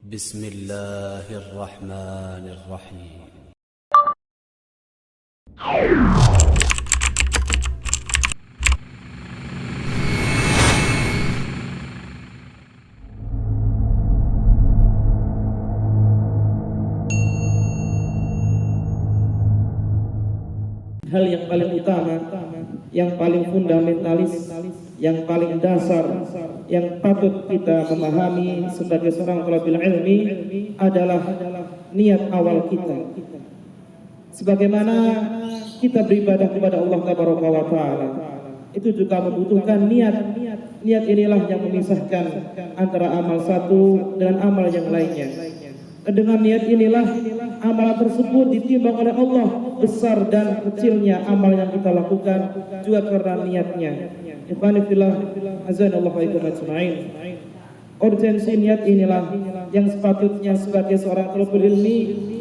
بسم الله الرحمن الرحيم. Hal yang paling utama, yang paling fundamentalis, yang paling dasar, yang patut kita memahami sebagai seorang thalibul ilmi adalah niat awal kita. Sebagaimana kita beribadah kepada Allah Tabaraka wa Ta'ala, itu juga membutuhkan niat. Niat inilah yang memisahkan antara amal satu dengan amal yang lainnya. Dengan niat inilah amalan tersebut ditimbang oleh Allah, besar dan kecilnya amal yang kita lakukan juga karena niatnya. Ikhwani fillah, azanallahu wa iyyakum ajma'in. Urgensi niat inilah yang sepatutnya sebagai seorang thalibul ilmi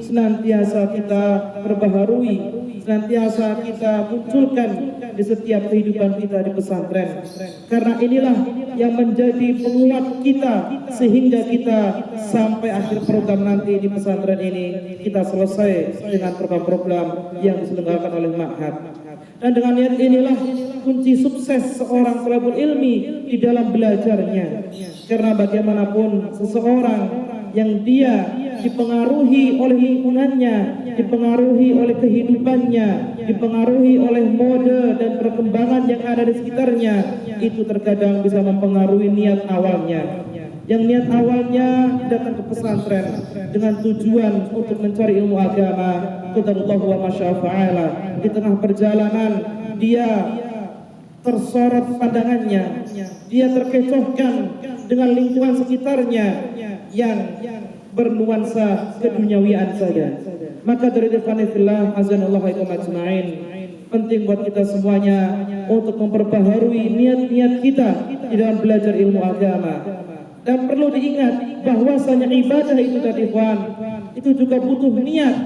senantiasa kita perbaharui, senantiasa kita munculkan di setiap kehidupan kita di pesantren. Karena inilah yang menjadi penguat kita sehingga kita sampai akhir program nanti di pesantren ini kita selesai dengan program-program yang diselenggarakan oleh Ma'had. Dan dengan niat inilah kunci sukses seorang thalibul ilmi di dalam belajarnya. Karena bagaimanapun seseorang yang dia dipengaruhi oleh lingkungannya, dipengaruhi oleh kehidupannya, dipengaruhi oleh mode dan perkembangan yang ada di sekitarnya, itu terkadang bisa mempengaruhi niat awalnya. Yang niat awalnya datang ke pesantren dengan tujuan untuk mencari ilmu agama, qadarullah wa masyafa'ala. Di tengah perjalanan dia tersorot pandangannya, dia terkecohkan dengan lingkungan sekitarnya yang bernuansa keduniawian saja. Maka dari ikhwanillah azanallahu wa iyyakum ajma'in, penting buat kita semuanya untuk memperbaharui niat-niat kita di dalam belajar ilmu agama. Dan perlu diingat bahwasanya ibadah itu tadi ikhwan, itu juga butuh niat.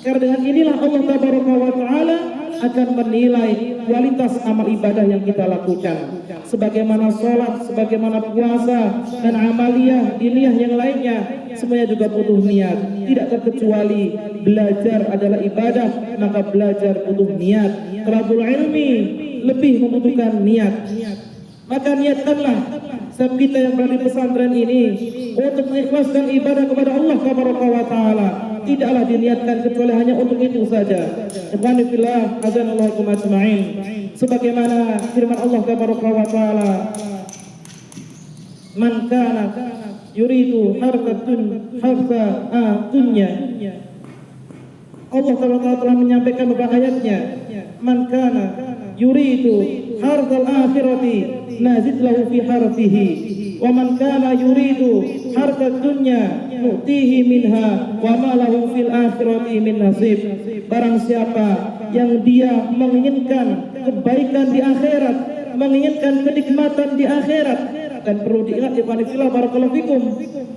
Karena dengan inilah Allah Tabaraka wa Ta'ala akan menilai kualitas amal ibadah yang kita lakukan. Sebagaimana sholat, sebagaimana puasa, dan amaliyah, diniyah yang lainnya, semuanya juga butuh niat. Tidak terkecuali belajar adalah ibadah, maka belajar butuh niat. Thalibul ilmi lebih membutuhkan niat. Maka niatkanlah setiap kita yang berada di pesantren ini untuk mengikhlaskan ibadah kepada Allah Tabaraka wa Ta'ala. Tidaklah diniatkan kecuali hanya untuk itu saja. Ikhwani fillah, azanallahu wa ajma'in. Sebagaimana firman Allah Tabaraka wa Ta'ala, man kana yuridu harta dunya. Allah Taala telah menyampaikan beberapa ayatnya, man kana yuridu hartal akhirati nazid lahu fi harfihi wa man kana yuridu hartad dunya nu'tihi minha wa ma lahu fil akhirati min nasib. Barang siapa yang dia menginginkan kebaikan di akhirat, menginginkan kenikmatan di akhirat, dan perlu diingat ikhwan fillah barakallahu fikum,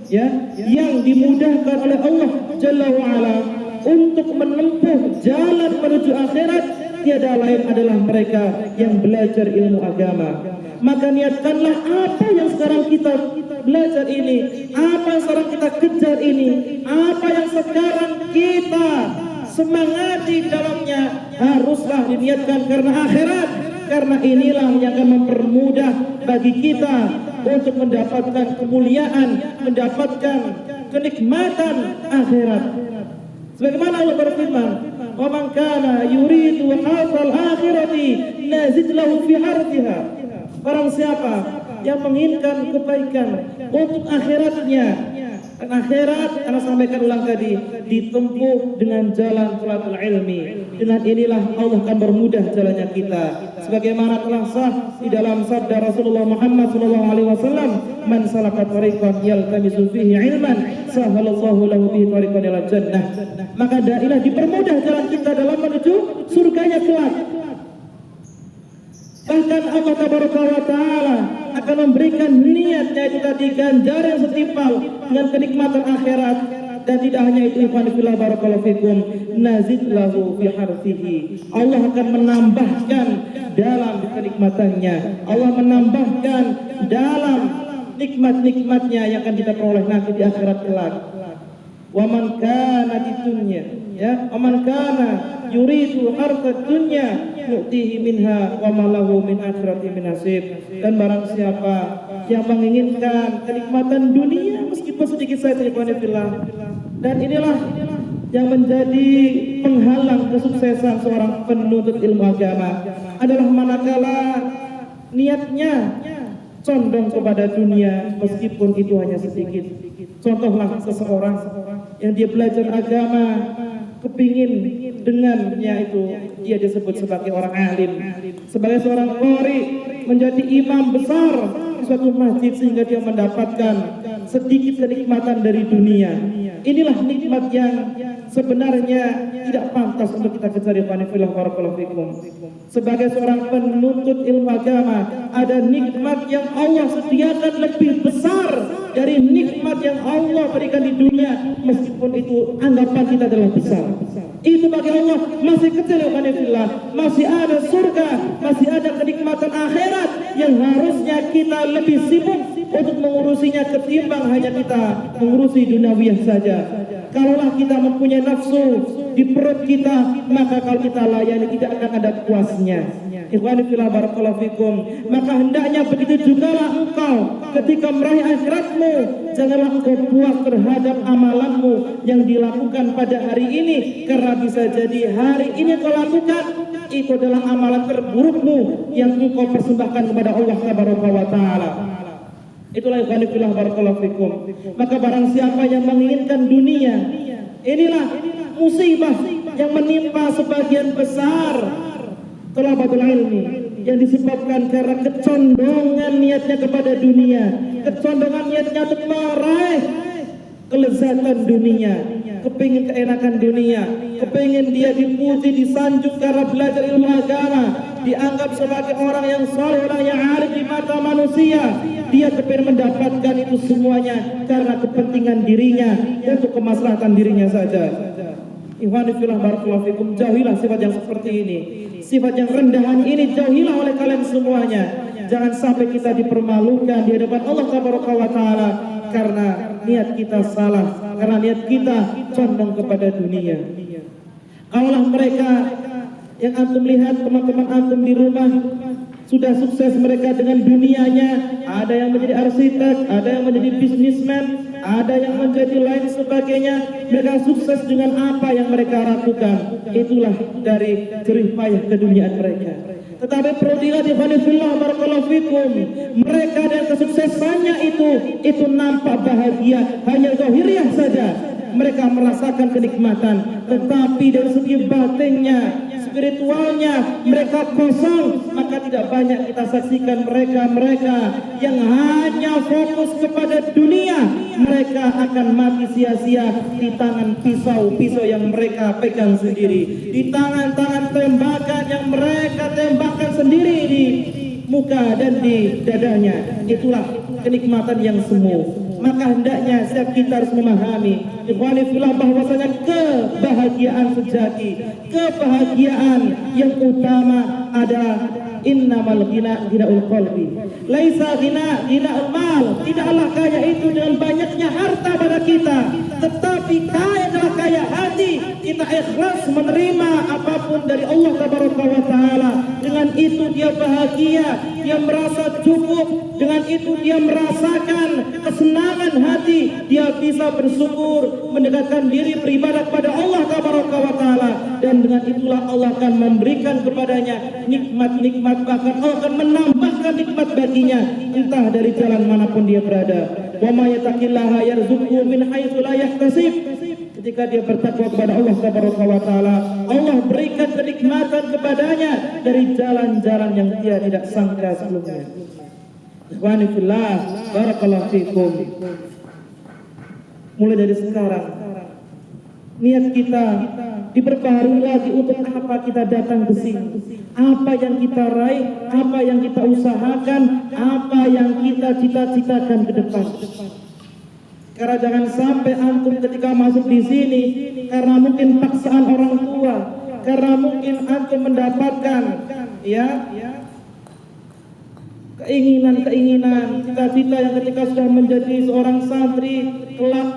ya, yang dimudahkan oleh Allah Jalla wa Ala untuk menempuh jalan menuju akhirat, tiada lain adalah mereka yang belajar ilmu agama. Maka niatkanlah apa yang sekarang kita belajar ini, apa yang sekarang kita kejar ini, apa yang sekarang kita semangati dalamnya, haruslah diniatkan karena akhirat. Karena inilah yang akan mempermudah bagi kita untuk mendapatkan kemuliaan, mendapatkan kenikmatan akhirat. Sebagaimana Allah berfirman, "Wa man kana yuridu hadzal akhirati nazid lahu fi harfiha." Barang siapa yang menginginkan kebaikan untuk akhiratnya, dan akhirat, karena sampaikan ulang tadi, ditempuh dengan jalan thalibul ilmi. Dengan inilah Allah akan bermudah jalannya kita. Sebagaimana telah sah di dalam sabda Rasulullah Muhammad SAW, "Man salaka tariqan yaltamisu fihi ilman, sahalallahu lahu bihi tariqan ilal jannah." Maka dailah dipermudah jalan kita dalam menuju surganya kelak. Bahkan Allah Tabaraka wa Ta'ala akan memberikan niatnya itu tadi ganjaran setimpal dengan kenikmatan akhirat. Dan tidak hanya itu, ikhwan fillah barakallahu fikum, nazid lahu fi harfihi. Allah akan menambahkan dalam kenikmatannya, Allah menambahkan dalam nikmat-nikmatnya yang akan kita peroleh nanti di akhirat kelak. Wa man kana di dunya, ya, wa man kana yuridu harta dunya nu'tihi minha wa ma lahu min akhirati min nasib. Dan barang siapa yang menginginkan kenikmatan dunia meskipun sedikit saja, dan inilah yang menjadi penghalang kesuksesan seorang penuntut ilmu agama adalah manakala niatnya condong kepada dunia meskipun itu hanya sedikit. Contohlah seseorang yang dia belajar agama, kepingin dengannya itu dia disebut sebagai orang alim, sebagai seorang qari, menjadi imam besar di suatu masjid sehingga dia mendapatkan sedikit kenikmatan dari dunia. Inilah nikmat yang sebenarnya tidak pantas untuk kita kejar. Sebagai seorang penuntut ilmu agama, ada nikmat yang Allah sediakan lebih besar dari nikmat yang Allah berikan di dunia, meskipun itu anggapan kita adalah besar. Itu bagi Allah masih kecil, masih ada surga, masih ada kenikmatan akhirat yang harusnya kita lebih sibuk untuk mengurusinya ketimbang hanya kita mengurusi duniawiyah saja. Kalaulah kita mempunyai nafsu di perut kita, maka kalau kita layani tidak akan ada puasnya. Ikhwani fillah barakallahu fikum. Maka hendaknya begitu jugalah engkau ketika meraih akhiratmu, janganlah engkau puas terhadap amalanmu yang dilakukan pada hari ini, karena bisa jadi hari ini kau lakukan itu adalah amalan terburukmu yang engkau persembahkan kepada Allah tabaraka wa taala. Itulah ikhwani fillah barakallahu fikum. Maka barang siapa yang menginginkan dunia, inilah musibah yang menimpa sebagian besar thalabatul ilmi, yang disebabkan karena kecondongan niatnya kepada dunia, kecondongan niatnya untuk meraih kelezatan dunia, kepingin keenakan dunia, kepingin dia dipuji, disanjung karena belajar ilmu agama, dianggap sebagai orang yang saleh, orang yang arif di mata manusia. Dia kepingin mendapatkan itu semuanya karena kepentingan dirinya, untuk kemaslahatan dirinya saja. Ikhwani fillah barakallahu fikum, jauhilah sifat yang seperti ini. Sifat yang rendahan ini jauhilah oleh kalian semuanya. Jangan sampai kita dipermalukan di hadapan Allah tabaraka wa taala karena niat kita salah, karena niat kita condong kepada dunia. Kalaulah mereka yang antum lihat, teman-teman antum di rumah, sudah sukses mereka dengan dunianya, ada yang menjadi arsitek, ada yang menjadi bisnismen, ada yang menjadi lain sebagainya. Mereka sukses dengan apa yang mereka lakukan, itulah dari jerih payah keduniaan mereka. Tetapi perlu diingat ikhwanillah barakallahu fikum, mereka dan kesuksesannya itu nampak bahagia, hanya zahiriah saja. Mereka merasakan kenikmatan, tetapi dari segi batinnya, spiritualnya mereka kosong. Maka tidak banyak kita saksikan mereka yang hanya fokus kepada dunia. Mereka akan mati sia-sia di tangan pisau yang mereka pegang sendiri, di tangan-tangan tembakan yang mereka tembakkan sendiri di muka dan di dadanya. Itulah kenikmatan yang semu. Maka hendaknya setiap kita harus memahami ikhwani fillah bahwasanya kebahagiaan sejati, kebahagiaan yang utama adalah innamal ghinaul qalbi laisa ghinaul mal. Tidaklah kaya itu dengan banyaknya harta pada kita, tetapi kaya adalah kaya hati. Kita ikhlas menerima apapun dari Allah tabaraka wa taala. Dengan itu dia bahagia, dia merasa cukup. Dengan itu dia merasakan kesenangan hati, dia bisa bersyukur, mendekatkan diri beribadah kepada Allah tabaraka wa taala. Dan dengan itulah Allah akan memberikan kepadanya nikmat-nikmat, bahkan Allah akan menambahkan nikmat baginya entah dari jalan manapun dia berada. Wa may yattaqillaha yarzuqhu min haitsu la yahtasib. Ketika dia bertakwa kepada Allah tabaraka wa taala, Allah berikan kenikmatan kepadanya dari jalan-jalan yang dia tidak sangka sebelumnya. Ikhwani fillah barakallahu fikum. Mulai dari sekarang niat kita diperbaharui lagi. Untuk apa kita datang ke sini? Apa yang kita raih, apa yang kita usahakan, apa yang kita cita-citakan ke depan. Karena jangan sampai antum ketika masuk di sini karena mungkin paksaan orang tua, karena mungkin antum mendapatkan keinginan-keinginan, cita-cita yang ketika sudah menjadi seorang santri kelak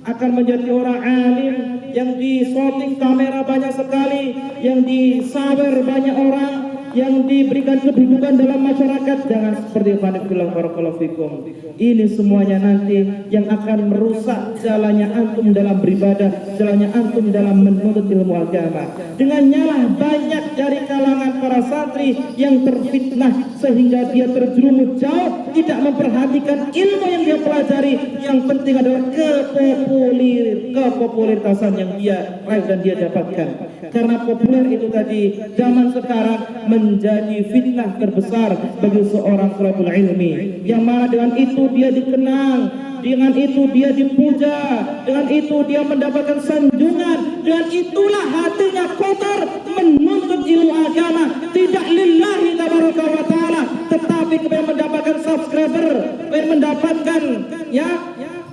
akan menjadi orang alim, yang disorting kamera banyak sekali, yang disawer banyak orang, yang diberikan kedudukan dalam masyarakat. Jangan seperti barakallahu fikum. Ini semuanya nanti yang akan merusak jalannya antum dalam beribadah, jalannya antum dalam menuntut ilmu agama. Dengan nyalah banyak dari kalangan para santri yang terfitnah sehingga dia terjerumus jauh, tidak memperhatikan ilmu yang dia pelajari. Yang penting adalah kepopuleritasan yang dia raih dan dia dapatkan. Karena populer itu tadi zaman sekarang menjadi fitnah terbesar bagi seorang thalibul ilmi, yang mana dengan itu dia dikenang, dengan itu dia dipuja, dengan itu dia mendapatkan sanjungan, dengan itulah hatinya kotor menuntut ilmu agama, tidak lillahi tabaraka wa ta'ala, tetapi kepada mendapatkan subscriber, kepada mendapatkan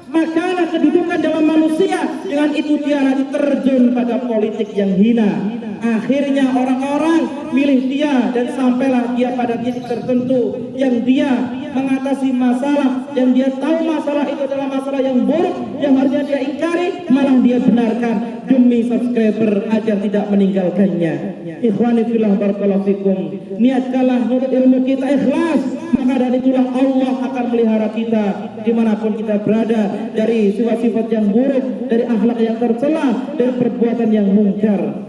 makanan kedudukan dalam manusia. Dengan itu dia nanti terjun pada politik yang hina. Akhirnya orang-orang milih dia dan sampailah dia pada titik tertentu yang dia mengatasi masalah, yang dia tahu masalah itu adalah masalah yang buruk yang harusnya dia ingkari, malah dia benarkan demi subscriber agar tidak meninggalkannya. Ikhwani fillah barakallahu fikum. Niatkanlah menuntut ilmu kita ikhlas, maka dari itulah Allah akan melihara kita dimanapun kita berada dari sifat-sifat yang buruk, dari akhlak yang tercela, dari perbuatan yang mungkar.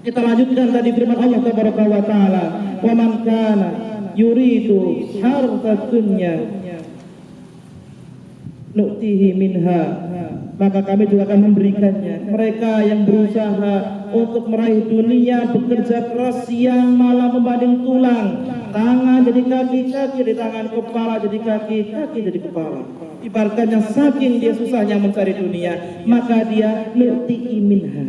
Kita lanjutkan tadi firman Allah tabaraka wa taala, "Wa man kana yuridu hartsad dunya nu'tihi minha." Maka kami juga akan memberikannya. Mereka yang berusaha untuk meraih dunia, bekerja keras siang malam membanding tulang, tangan jadi kaki, kaki jadi tangan, kepala jadi kaki, kaki jadi kepala. Ibaratnya saking dia susahnya mencari dunia, maka dia nu'tihi minha.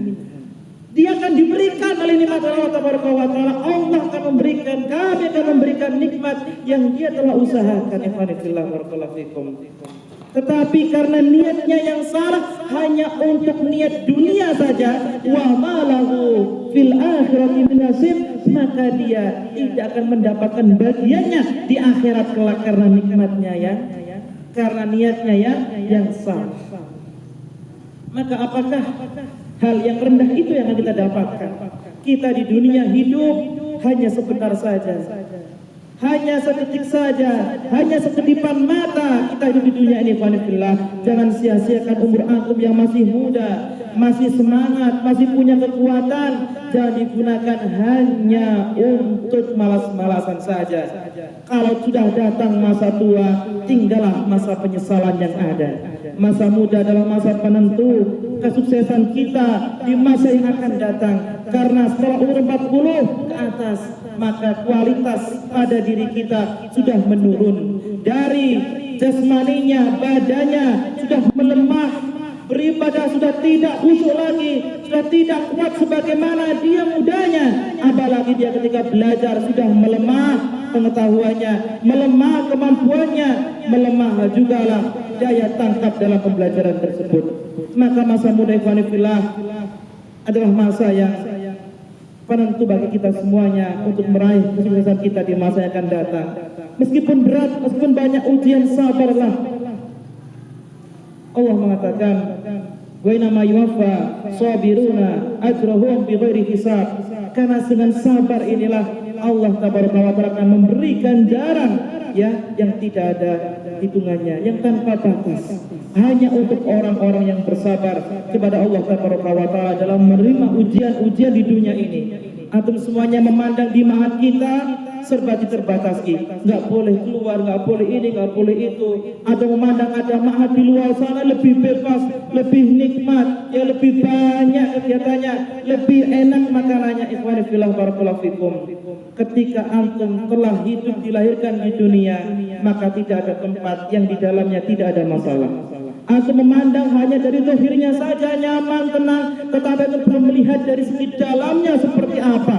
Dia akan diberikan oleh nikmat Allah tabaraka wa taala. Allah akan memberikan, kami akan memberikan nikmat yang dia telah usahakan. Ikhwanillah barakallahu fikum. Tetapi karena niatnya yang salah, hanya untuk niat dunia saja, wa malahu fil akhirati min nasib, maka dia tidak akan mendapatkan bagiannya di akhirat kelak karena nikmatnya karena niatnya yang salah. Maka apakah hal yang rendah itu yang akan kita dapatkan? Kita di dunia hidup hanya sebentar saja, hanya sedetik saja, hanya sekedipan mata kita hidup di dunia ini. Jangan sia-siakan umur antum yang masih muda, masih semangat, masih punya kekuatan. Jangan digunakan hanya untuk malas-malasan saja. Kalau sudah datang masa tua, tinggallah masa penyesalan yang ada. Masa muda adalah masa penentu kesuksesan kita di masa yang akan datang. Karena setelah umur 40 ke atas, maka kualitas pada diri kita sudah menurun. Dari jasmaninya, badannya sudah melemah, beribadah sudah tidak khusyuk lagi, sudah tidak kuat sebagaimana dia mudanya. Apalagi dia ketika belajar sudah melemah pengetahuannya, melemah kemampuannya, melemah jugalah daya tangkap dalam pembelajaran tersebut. Maka masa muda ikhwanillah adalah masa yang penentu bagi kita semuanya untuk meraih kesuksesan kita di masa yang akan datang. Meskipun berat, meskipun banyak ujian, sabarlah. Allah mengatakan, wa inama yuwaffa sabiruna ajrahum bighairi hisab. Karena dengan sabar inilah Allah tabaraka wa taala akan memberikan ganjaran yang tidak ada hitungannya, yang tanpa batas. Hanya untuk orang-orang yang bersabar kepada Allah tabaraka wa taala dalam menerima ujian-ujian di dunia ini. Antum semuanya memandang di ma'had kita serba diterbatasi, nggak boleh keluar, nggak boleh ini, nggak boleh itu. Ada memandang ada ma'had di luar sana lebih bebas, lebih nikmat, ya lebih banyak kegiatannya, lebih enak makanannya. Ikhwani fillah barakallahu fikum. Ketika antum telah hidup dilahirkan di dunia, maka tidak ada tempat yang di dalamnya tidak ada masalah. Antum memandang hanya dari zahirnya saja nyaman, tenang, tetapi antum belum melihat dari segi dalamnya seperti apa.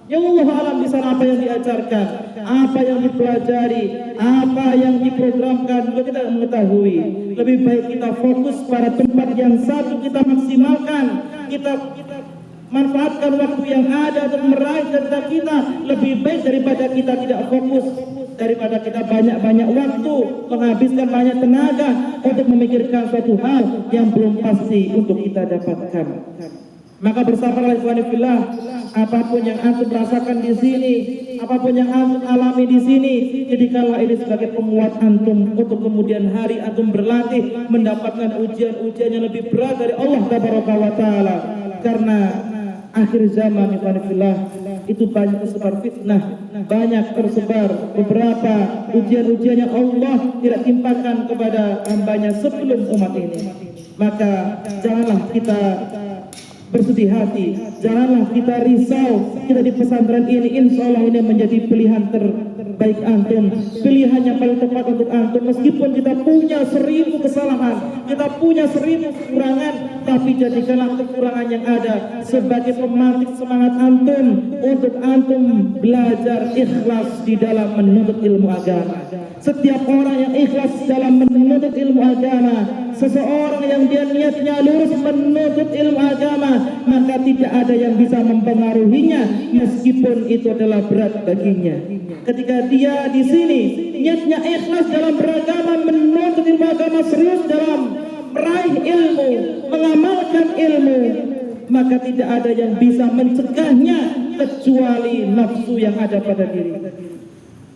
Ya Allah alam di sana apa yang diajarkan, apa yang dipelajari, apa yang diprogramkan juga kita mengetahui. Lebih baik kita fokus pada tempat yang satu, kita maksimalkan, kita manfaatkan waktu yang ada untuk meraih cita kita. Lebih baik daripada kita tidak fokus daripada kita banyak-banyak waktu, menghabiskan banyak tenaga untuk memikirkan suatu hal yang belum pasti untuk kita dapatkan. Maka bersabarlah ikhwani fillah, apapun yang antum rasakan di sini, apapun yang antum alami di sini, jadikanlah ini sebagai penguat antum untuk kemudian hari antum berlatih mendapatkan ujian-ujian yang lebih berat dari Allah Tabaraka wa Ta'ala. Karena akhir zaman ikhwani fillah itu banyak tersebar fitnah, banyak tersebar beberapa ujian-ujian yang Allah tidak timpakan kepada hambanya sebelum umat ini. Maka janganlah kita bersedih hati, janganlah kita risau. Kita di pesantren ini insya Allah ini menjadi pilihan terbaik antum, pilihan yang paling tepat untuk antum. Meskipun kita punya 1000 kesalahan, kita punya 1000 kekurangan, tapi jadikanlah kekurangan yang ada sebagai pemantik semangat antum untuk antum belajar ikhlas di dalam menuntut ilmu agama. Setiap orang yang ikhlas dalam menuntut ilmu agama, seseorang yang dia niatnya lurus menuntut ilmu agama, maka tidak ada yang bisa mempengaruhinya meskipun itu adalah berat baginya. Ketika dia di sini niatnya ikhlas dalam beragama, menuntut ilmu agama, serius dalam meraih ilmu, mengamalkan ilmu, maka tidak ada yang bisa mencegahnya kecuali nafsu yang ada pada diri.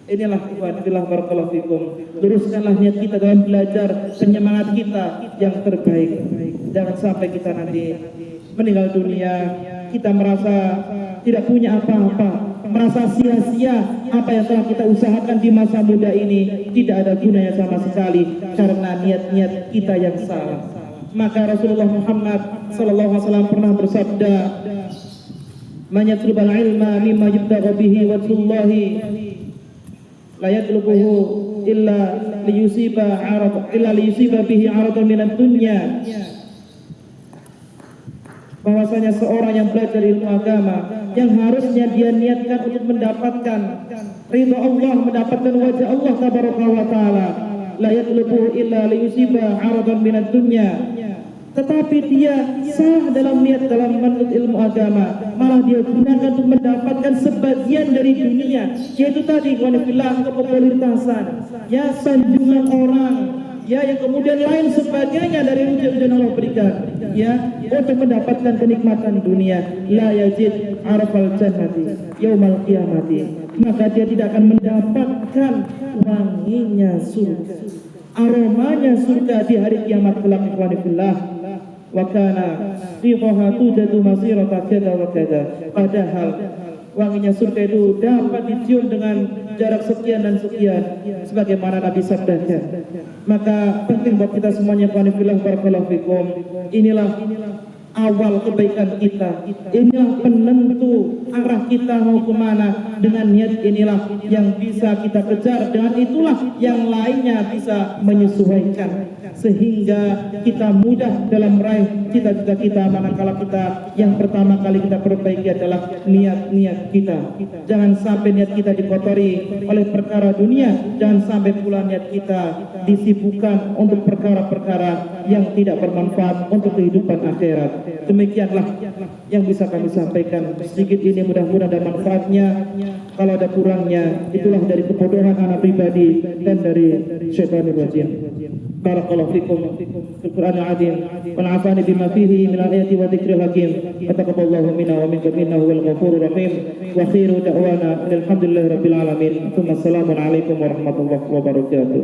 Inilah ikhwanillah barakallahu fikum. Luruskanlah niat kita dalam belajar, penyemangat kita yang terbaik. Jangan sampai kita nanti meninggal dunia kita merasa tidak punya apa-apa, merasa sia-sia apa yang telah kita usahakan di masa muda ini, tidak ada gunanya sama sekali karena niat-niat kita yang salah. Maka Rasulullah Muhammad sallallahu alaihi wasallam pernah bersabda, "Man yatlubal ilma mimma yubtagha bihi wajhullahi la yatlubuhu illa liyusiba bihi 'aradan minad dunya." Bahwasanya seorang yang belajar ilmu agama yang harusnya dia niatkan untuk mendapatkan ridha Allah, mendapatkan wajah Allah Tabaraka wa Ta'ala, la yatlubuhu illa liyusiba 'aradan minad dunya, tetapi dia salah dalam niat dalam menuntut ilmu agama, malah dia gunakan untuk mendapatkan sebagian dari dunia, yaitu tadi wanafillah, kepopuleritasan, ya sanjungan orang, ya yang kemudian lain sebagainya dari ujian-ujian Allah berikan, ya untuk mendapatkan kenikmatan dunia. La yajid arafal jannati yaumal qiyamati, maka dia tidak akan mendapatkan wanginya surga, aromanya surga di hari kiamat kelak. Ikhwanillah, wa kana rihaha tujadu masirata kada wa kada, padahal wanginya surga itu dapat dicium dengan jarak sekian dan sekian sebagaimana Nabi sabdakan. Maka penting buat kita semuanya, qanifillah barakallahu fikum, inilah awal kebaikan kita, inilah penentu arah kita mau kemana. Dengan niat inilah yang bisa kita kejar, dengan itulah yang lainnya bisa menyesuaikan, sehingga kita mudah dalam meraih cita-cita kita. Manakala kita yang pertama kali kita perbaiki adalah niat-niat kita. Jangan sampai niat kita dikotori oleh perkara dunia, jangan sampai pula niat kita disibukkan untuk perkara-perkara yang tidak bermanfaat untuk kehidupan akhirat. Demikianlah yang bisa kami sampaikan. Sedikit ini mudah-mudahan ada manfaatnya. Kalau ada kurangnya, itulah dari kebodohan anak pribadi dan dari syaitanir rajim. Barakallahu fikum fil Qur'anil azim wa nafa'ani bima fihi min al-ayati wa dzikril hakim. Taqabbalallahu minna wa minkum innahu huwal ghafurur rahim. Wa akhiru da'wana alhamdulillahi rabbil alamin. Assalamu alaikum warahmatullahi wabarakatuh.